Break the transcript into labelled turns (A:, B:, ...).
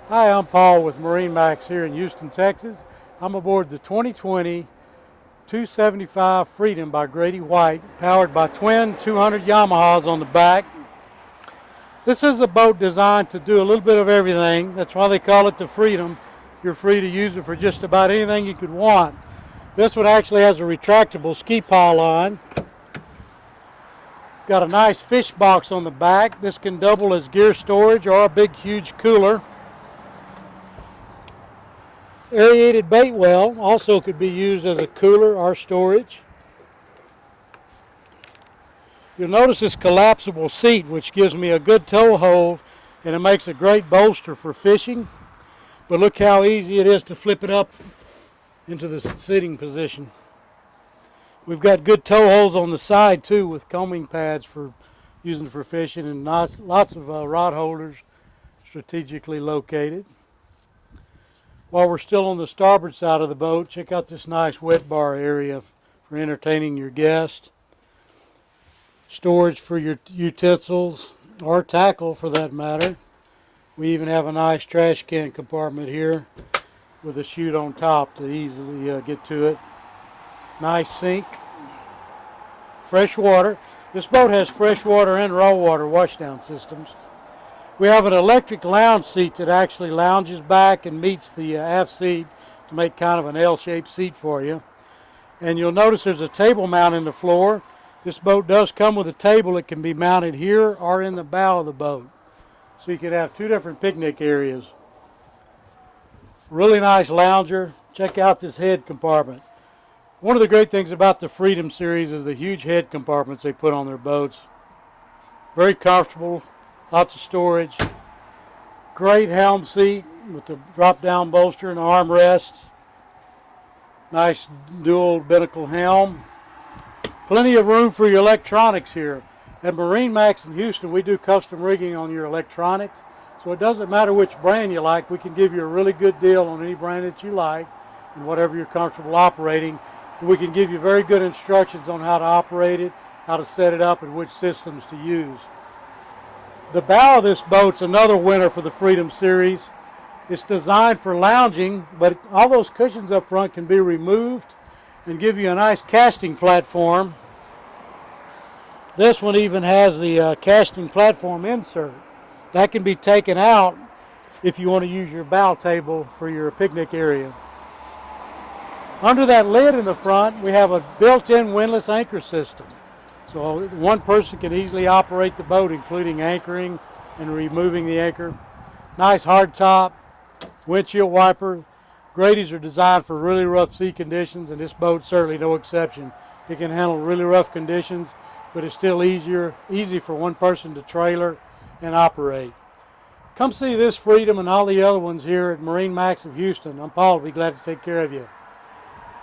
A: Hi, I'm Paul with MarineMax here in Houston, Texas. I'm aboard the 2020 275 Freedom by Grady-White, powered by twin 200 Yamahas on the back. This is a boat designed to do a little bit of everything. That's why they call it the Freedom. You're free to use it for just about anything you could want. This one actually has a retractable ski pile on. Got a nice fish box on the back. This can double as gear storage or a big huge cooler. Aerated bait well also could be used as a cooler or storage. You'll notice this collapsible seat, which gives me a good tow hold, and it makes a great bolster for fishing. But look how easy it is to flip it up into the sitting position. We've got good tow holes on the side too, with combing pads for using for fishing, and lots of rod holders strategically located. While we're still on the starboard side of the boat, check out this nice wet bar area for entertaining your guests. Storage for your utensils or tackle for that matter. We even have a nice trash can compartment here with a chute on top to easily get to it. Nice sink. Fresh water. This boat has fresh water and raw water washdown systems. We have an electric lounge seat that actually lounges back and meets the aft seat to make kind of an L-shaped seat for you. And you'll notice there's a table mount in the floor. This boat does come with a table that can be mounted here or in the bow of the boat. So you could have two different picnic areas. Really nice lounger. Check out this head compartment. One of the great things about the Freedom series is the huge head compartments they put on their boats. Very comfortable. Lots of storage. Great helm seat with the drop-down bolster and armrests. Nice dual binnacle helm. Plenty of room for your electronics here. At MarineMax in Houston, we do custom rigging on your electronics. So it doesn't matter which brand you like. We can give you a really good deal on any brand that you like and whatever you're comfortable operating. And we can give you very good instructions on how to operate it, how to set it up, and which systems to use. The bow of this boat's another winner for the Freedom series. It's designed for lounging, but all those cushions up front can be removed and give you a nice casting platform. This one even has the casting platform insert. That can be taken out if you want to use your bow table for your picnic area. Under that lid in the front, we have a built-in windlass anchor system. So one person can easily operate the boat, including anchoring and removing the anchor. Nice hard top, windshield wiper. Grady's are designed for really rough sea conditions, and this boat's certainly no exception. It can handle really rough conditions, but it's still easy for one person to trailer and operate. Come see this Freedom and all the other ones here at MarineMax of Houston. I'm Paul. I'll be glad to take care of you.